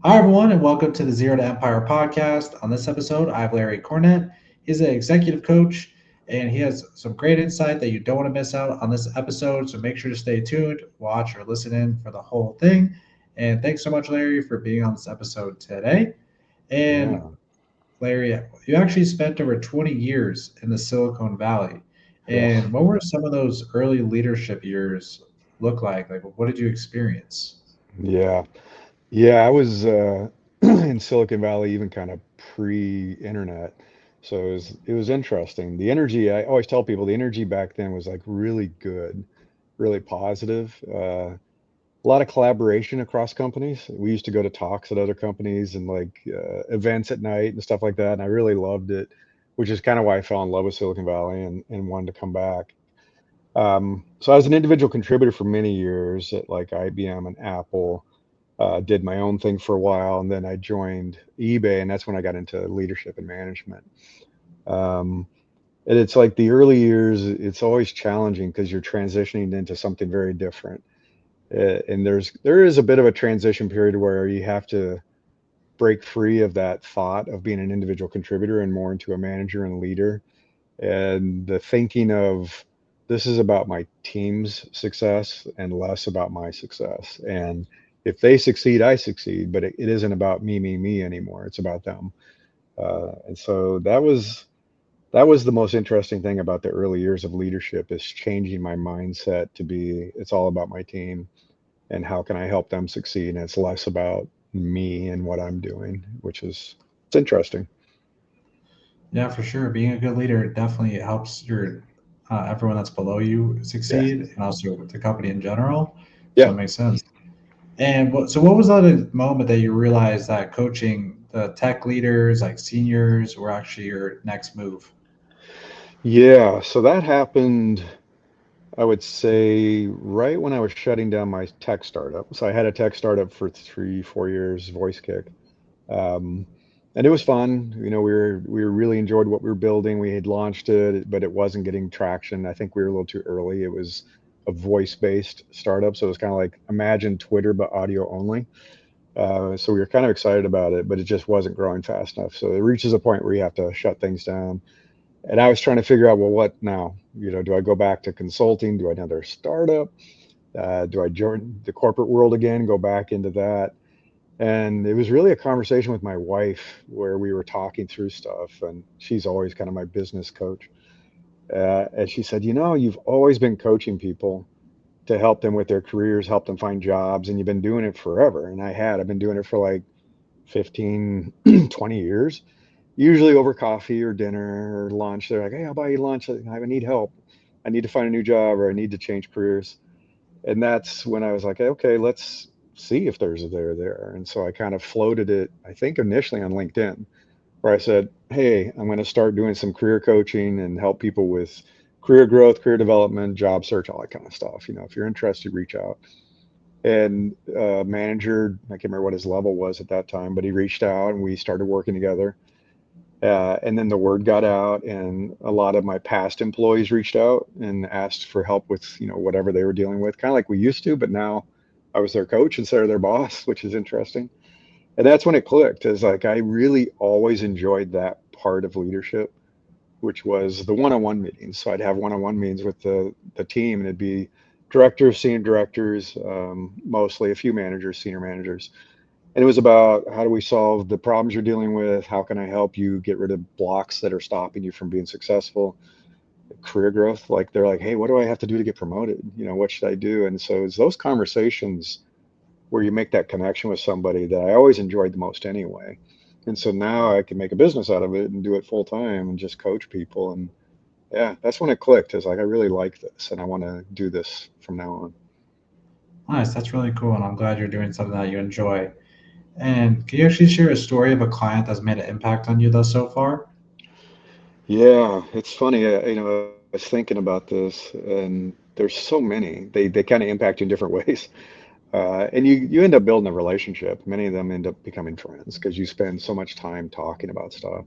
Hi, everyone, and welcome to the Zero to Empire podcast. On this episode, I have Larry Cornett. He's an executive coach, and he has some great insight that you don't want to miss out on this episode. So make sure to stay tuned, watch, or listen in for the whole thing. And thanks so much, Larry, for being on this episode today. And Yeah, Larry, you actually spent over 20 years in the Silicon Valley. yeah, And what were some of those early leadership years look like? Like, what did you experience? yeah, yeah. I was in Silicon Valley, even kind of pre-internet, so it was interesting. The energy, I always tell people, the energy back then was like really good, really positive. A lot of collaboration across companies. We used to go to talks at other companies and like events at night and stuff like that, and I really loved it, which is kind of why I fell in love with Silicon Valley and wanted to come back. So I was an individual contributor for many years at like IBM and Apple. Did my own thing for a while, and then I joined eBay, and that's when I got into leadership and management. Um, and it's like the early years, it's always challenging because you're transitioning into something very different. And there is a bit of a transition period where you have to break free of that thought of being an individual contributor and more into a manager and leader, and the thinking of this is about my team's success and less about my success. And if they succeed, I succeed, but it isn't about me anymore. It's about them. And so that was the most interesting thing about the early years of leadership is changing my mindset to be it's all about my team and how can I help them succeed. And it's less about me and what I'm doing, which is it's interesting. Yeah, for sure. Being a good leader definitely helps your everyone that's below you Yeah. succeed, and also the company in general. So Yeah. it makes sense. And what was that moment that you realized that coaching the tech leaders, like seniors, were actually your next move? Yeah. So that happened I would say right when I was shutting down my tech startup. So I had a tech startup for 3, 4 years, VoiceKick. Um, and it was fun. We were really enjoyed what we were building. We had launched it, but it wasn't getting traction. I think we were a little too early. It was a voice-based startup, so it was kind of like imagine Twitter but audio only. So we were kind of excited about it, but it just wasn't growing fast enough. So it reaches a point where you have to shut things down. And I was trying to figure out, well, what now? Do I go back to consulting? Do I another startup? Do I join the corporate world again? Go back into that? And it was really a conversation with my wife where we were talking through stuff, and she's always kind of my business coach. And she said, you've always been coaching people to help them with their careers, help them find jobs, and you've been doing it forever. And I've been doing it for like 15, 20 years, usually over coffee or dinner or lunch. They're like, hey, I'll buy you lunch. I need help. I need to find a new job or I need to change careers. And that's when I was like, okay, let's see if there's a there. And so I kind of floated it, I think initially on LinkedIn, where I said, hey, I'm going to start doing some career coaching and help people with career growth, career development, job search, all that kind of stuff. If you're interested, reach out. And manager, I can't remember what his level was at that time, but he reached out and we started working together. And then the word got out, and a lot of my past employees reached out and asked for help with whatever they were dealing with, kind of like we used to. But now I was their coach instead of their boss, which is interesting. And that's when it clicked. Is like I really always enjoyed that part of leadership, which was the one-on-one meetings. So I'd have one-on-one meetings with the team, and it'd be directors, senior directors, mostly a few managers, senior managers, and it was about how do we solve the problems you're dealing with? How can I help you get rid of blocks that are stopping you from being successful? Career growth. Like they're like, hey, what do I have to do to get promoted? What should I do? And so it's those conversations where you make that connection with somebody that I always enjoyed the most anyway. And so now I can make a business out of it and do it full time and just coach people. And yeah, that's when it clicked. Is like I really like this and I want to do this from now on. Nice, that's really cool, and I'm glad you're doing something that you enjoy. And can you actually share a story of a client that's made an impact on you thus so far? Yeah, it's funny. I was thinking about this, and there's so many. They kind of impact you in different ways, and you end up building a relationship. Many of them end up becoming friends because you spend so much time talking about stuff.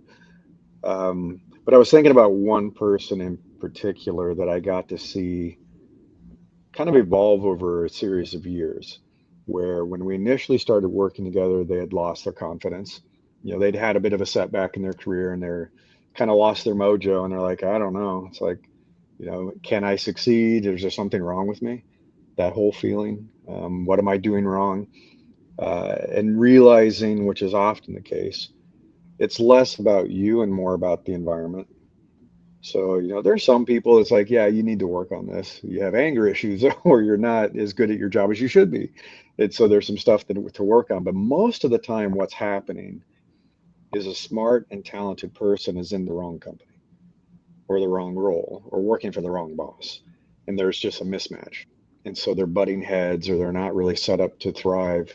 But I was thinking about one person in particular that I got to see kind of evolve over a series of years. where when we initially started working together, they had lost their confidence. They'd had a bit of a setback in their career and they're kind of lost their mojo and they're like, I don't know. It's like, can I succeed? Is there something wrong with me? That whole feeling. What am I doing wrong? And realizing, which is often the case, it's less about you and more about the environment. So, there's some people it's like, yeah, you need to work on this. You have anger issues or you're not as good at your job as you should be. And so there's some stuff to work on. But most of the time, what's happening is a smart and talented person is in the wrong company or the wrong role or working for the wrong boss. And there's just a mismatch. And so they're butting heads or they're not really set up to thrive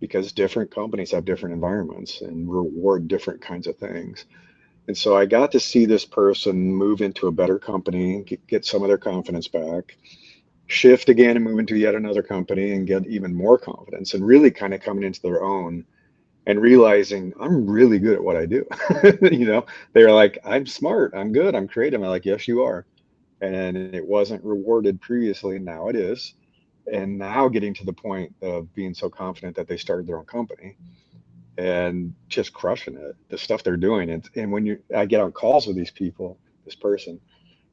because different companies have different environments and reward different kinds of things. And so I got to see this person move into a better company, get some of their confidence back, shift again and move into yet another company and get even more confidence and really kind of coming into their own and realizing I'm really good at what I do. They're like, I'm smart, I'm good, I'm creative. I'm like, yes, you are. And it wasn't rewarded previously. Now it is. And now getting to the point of being so confident that they started their own company and just crushing it, the stuff they're doing. And when I get on calls with these people, this person,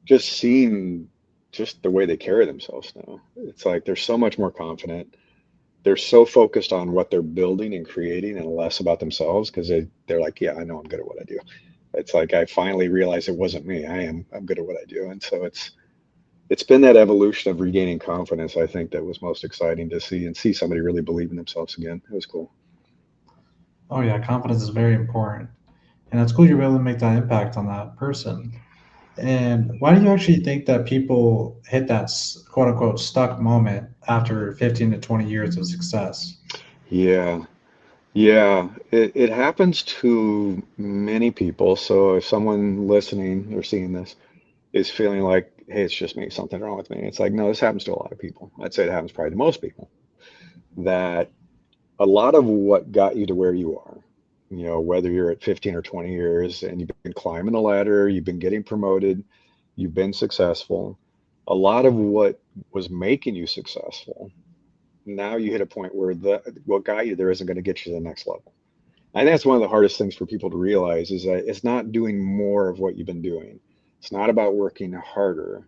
just seeing just the way they carry themselves now, it's like they're so much more confident. They're so focused on what they're building and creating and less about themselves because they're like, yeah, I know I'm good at what I do. It's like I finally realized it wasn't me. I'm good at what I do. And so it's been that evolution of regaining confidence, I think, that was most exciting to see and see somebody really believe in themselves again. It was cool. Oh yeah, confidence is very important, and it's cool you're able to make that impact on that person. And why do you actually think that people hit that quote unquote stuck moment after 15 to 20 years of success? Yeah. Yeah, it happens to many people. So if someone listening or seeing this is feeling like, hey, it's just me, something wrong with me, it's like, no, this happens to a lot of people. I'd say it happens probably to most people. That a lot of what got you to where you are, whether you're at 15 or 20 years and you've been climbing the ladder, you've been getting promoted, you've been successful, a lot of what was making you successful, now you hit a point where what got you there isn't going to get you to the next level. I think that's one of the hardest things for people to realize is that it's not doing more of what you've been doing. It's not about working harder.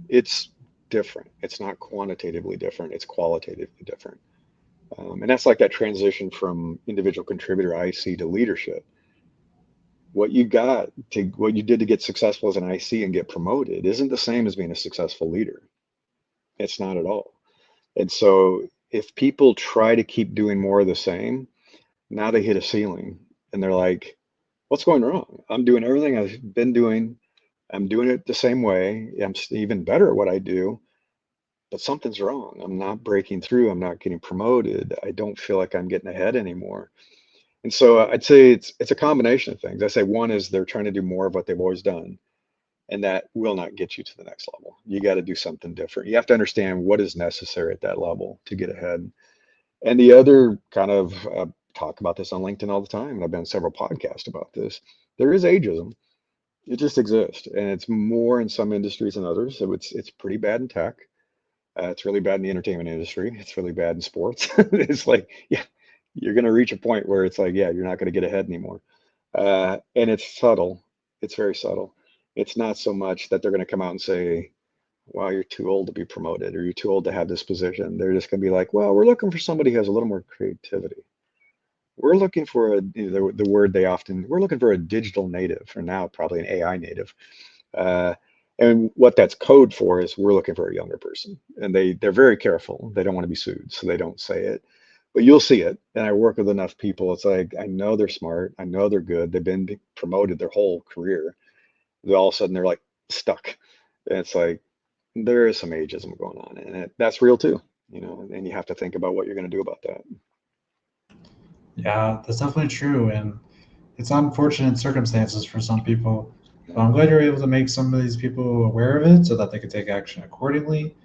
It's different. It's not quantitatively different. It's qualitatively different. And that's like that transition from individual contributor IC to leadership. What you did to get successful as an IC and get promoted isn't the same as being a successful leader. It's not at all. And so if people try to keep doing more of the same, now they hit a ceiling and they're like, what's going wrong? I'm doing everything I've been doing. I'm doing it the same way. I'm even better at what I do, but something's wrong. I'm not breaking through. I'm not getting promoted. I don't feel like I'm getting ahead anymore. And so I'd say it's a combination of things. I say one is they're trying to do more of what they've always done, and that will not get you to the next level. You got to do something different. You have to understand what is necessary at that level to get ahead. And the other kind of talk about this on LinkedIn all the time, and I've been on several podcasts about this. There is ageism. It just exists, and it's more in some industries than others. So it's pretty bad in tech. It's really bad in the entertainment industry. It's really bad in sports. It's like, yeah, you're going to reach a point where it's like, yeah, you're not going to get ahead anymore. And it's subtle. It's very subtle. It's not so much that they're going to come out and say, wow, you're too old to be promoted or you're too old to have this position. They're just going to be like, well, we're looking for somebody who has a little more creativity. We're looking for the word we're looking for a digital native, or now probably an AI native. Uh, and what that's code for is we're looking for a younger person. And they're very careful. They don't want to be sued, so they don't say it. But you'll see it. And I work with enough people. It's like, I know they're smart. I know they're good. They've been promoted their whole career. Then all of a sudden they're like stuck. And it's like, there is some ageism going on. And that's real too, and you have to think about what you're going to do about that. Yeah, that's definitely true. And it's unfortunate circumstances for some people, but Yeah. I'm glad you're able to make some of these people aware of it so that they can take action accordingly.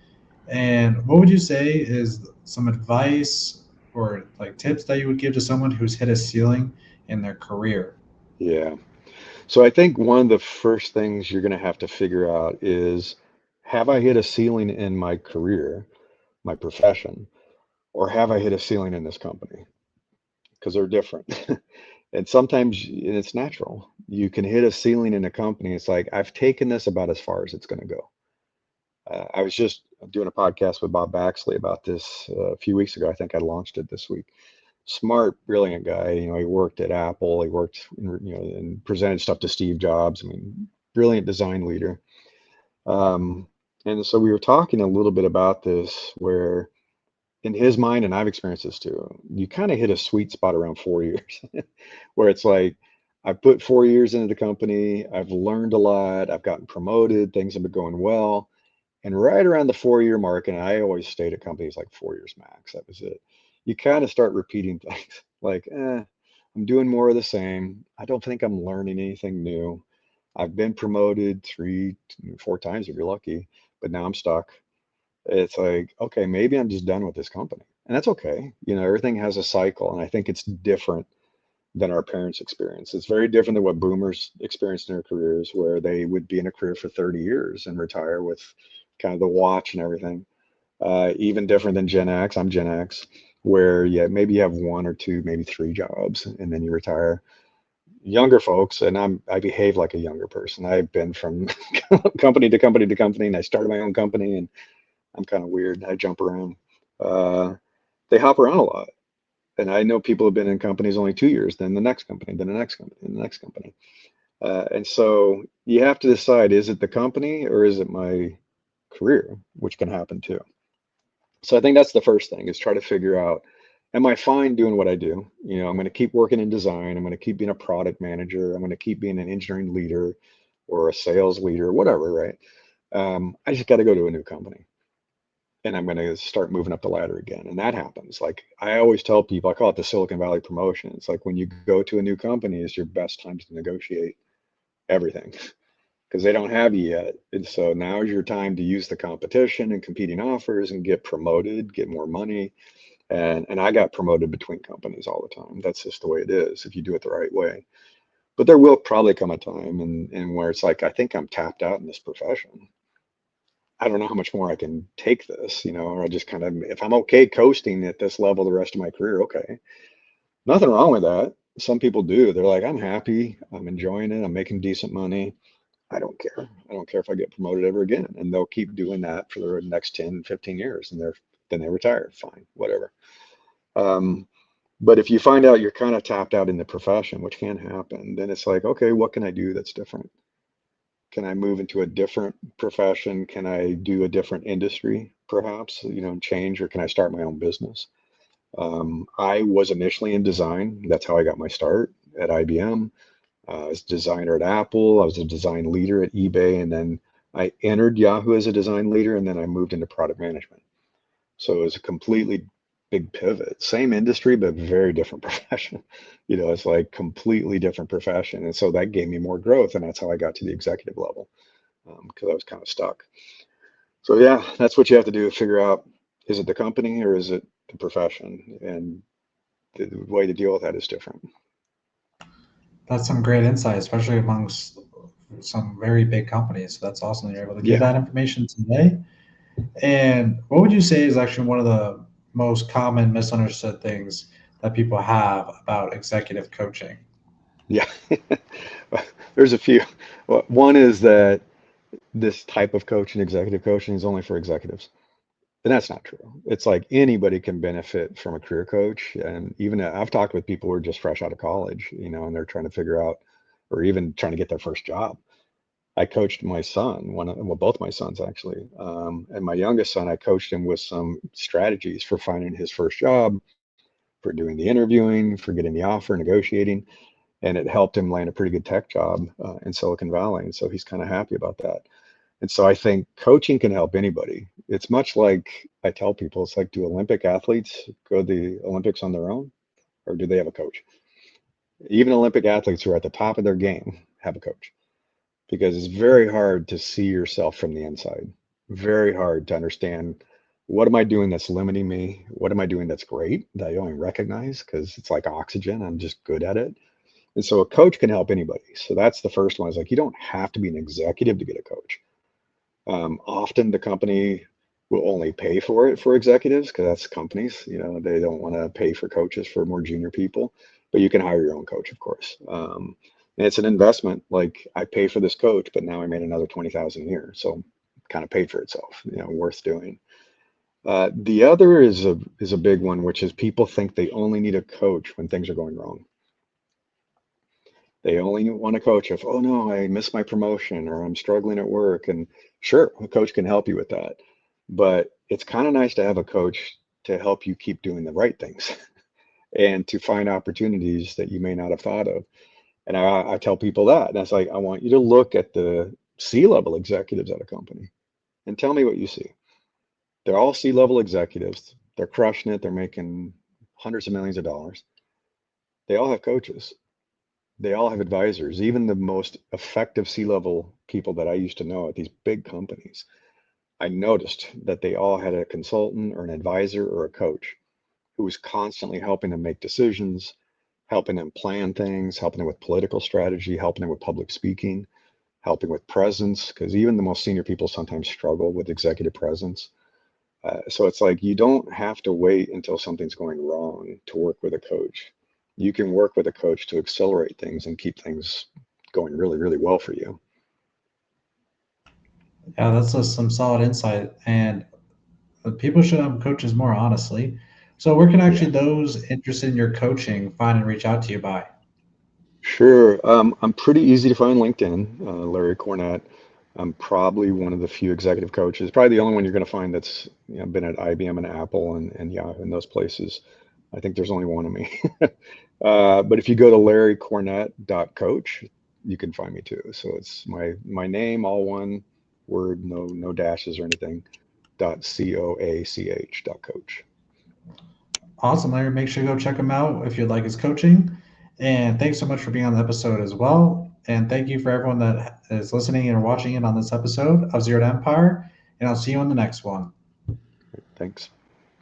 And what would you say is some advice or like tips that you would give to someone who's hit a ceiling in their career? Yeah. So I think one of the first things you're going to have to figure out is, have I hit a ceiling in my career, my profession, or have I hit a ceiling in this company? Because they're different. And sometimes and it's natural. You can hit a ceiling in a company. It's like, I've taken this about as far as it's going to go. I was just doing a podcast with Bob Baxley about this a few weeks ago. I think I launched it this week. Smart, brilliant guy. He worked at Apple. He worked, and presented stuff to Steve Jobs. I mean, brilliant design leader. Um, and so we were talking a little bit about this, where in his mind, and I've experienced this too, you kind of hit a sweet spot around 4 years, where it's like, I put 4 years into the company. I've learned a lot. I've gotten promoted. Things have been going well. And right around the 4 year mark, and I always stayed at companies like 4 years max. That was it. You kind of start repeating things like, I'm doing more of the same. I don't think I'm learning anything new. I've been promoted 3, 4 times if you're lucky, but now I'm stuck. It's like, okay, maybe I'm just done with this company. And that's okay. Everything has a cycle. And I think it's different than our parents' experience. It's very different than what boomers experienced in their careers, where they would be in a career for 30 years and retire with kind of the watch and everything. Even different than Gen X. I'm Gen X, where yeah, maybe you have one or two, maybe three jobs, and then you retire. Younger folks, and I behave like a younger person. I've been from company to company to company, and I started my own company, and I'm kind of weird. I jump around. Uh, they hop around a lot. And I know people have been in companies only 2 years, then the next company, then the next company, then the next company. And so you have to decide, is it the company or is it my career, which can happen too. So I think that's the first thing, is try to figure out, am I fine doing what I do? I'm going to keep working in design. I'm going to keep being a product manager. I'm going to keep being an engineering leader or a sales leader, whatever, right? I just got to go to a new company, and I'm going to start moving up the ladder again. And that happens. Like I always tell people, I call it the Silicon Valley promotion. It's like when you go to a new company, it's your best time to negotiate everything because they don't have you yet. And so now is your time to use the competition and competing offers and get promoted, get more money. And I got promoted between companies all the time. That's just the way it is if you do it the right way. But there will probably come a time and where it's like, I think I'm tapped out in this profession. I don't know how much more I can take this, or I just kind of, if I'm okay coasting at this level the rest of my career, okay. Nothing wrong with that. Some people do. They're like, I'm happy, I'm enjoying it, I'm making decent money. I don't care. I don't care if I get promoted ever again. And they'll keep doing that for the next 10, 15 years and then they retire. Fine, whatever. Um, but if you find out you're kind of tapped out in the profession, which can happen, then it's like, okay, what can I do that's different? Can I move into a different profession? Can I do a different industry, perhaps, change, or can I start my own business? I was initially in design. That's how I got my start at IBM. I was a designer at Apple. I was a design leader at eBay. And then I entered Yahoo as a design leader, and then I moved into product management. So it was a completely big pivot. Same industry, but very different profession. It's like completely different profession. And so that gave me more growth. And that's how I got to the executive level because I was kind of stuck. So yeah, that's what you have to do, figure out, is it the company or is it the profession? And the way to deal with that is different. That's some great insight, especially amongst some very big companies. So that's awesome that you're able to give Yeah. that information today. And what would you say is actually one of the most common misunderstood things that people have about executive coaching? Yeah. There's a few. Well, one is that this type of coaching, executive coaching, is only for executives. And that's not true. It's like anybody can benefit from a career coach. And even I've talked with people who are just fresh out of college, and they're trying to figure out, or even trying to get their first job. I coached my son, well, both my sons actually, and my youngest son. I coached him with some strategies for finding his first job, for doing the interviewing, for getting the offer, negotiating, and it helped him land a pretty good tech job in Silicon Valley. And so he's kind of happy about that. And so I think coaching can help anybody. It's much like I tell people, it's like, do Olympic athletes go to the Olympics on their own, or do they have a coach? Even Olympic athletes who are at the top of their game have a coach, because it's very hard to see yourself from the inside. Very hard to understand, what am I doing that's limiting me? What am I doing that's great that I don't even recognize because it's like oxygen. I'm just good at it. And so a coach can help anybody. So that's the first one, is like, you don't have to be an executive to get a coach. Often the company will only pay for it for executives because that's companies. They don't want to pay for coaches for more junior people, but you can hire your own coach, of course. And it's an investment. Like I pay for this coach, but now I made another 20,000 a year, so it kind of paid for itself. Worth doing. The other is a big one, which is people think they only need a coach when things are going wrong. They only want a coach if, oh no, I missed my promotion or I'm struggling at work. And sure, a coach can help you with that. But it's kind of nice to have a coach to help you keep doing the right things and to find opportunities that you may not have thought of. And I tell people that. And that's like, I want you to look at the C-level executives at a company and tell me what you see. They're all C-level executives. They're crushing it. They're making hundreds of millions of dollars. They all have coaches. They all have advisors. Even the most effective C-level people that I used to know at these big companies, I noticed that they all had a consultant or an advisor or a coach who was constantly helping them make decisions, helping them plan things, helping them with political strategy, helping them with public speaking, helping with presence, because even the most senior people sometimes struggle with executive presence. So it's like you don't have to wait until something's going wrong to work with a coach. You can work with a coach to accelerate things and keep things going really, really well for you. Yeah, that's just some solid insight. And people should have coaches more, honestly. So, where can Yeah, actually those interested in your coaching find and reach out to you by? sure. I'm pretty easy to find LinkedIn, Larry Cornett. I'm probably one of the few executive coaches, probably the only one you're going to find that's been at IBM and Apple and Yahoo and those places. I think there's only one of me. But if you go to larrycornett.coach, you can find me too. So it's my name, all one word, no dashes or anything. .coach. Awesome, Larry. Make sure to go check him out if you'd like his coaching. And thanks so much for being on the episode as well. And thank you for everyone that is listening and watching in on this episode of Zero to Empire. And I'll see you on the next one. Thanks.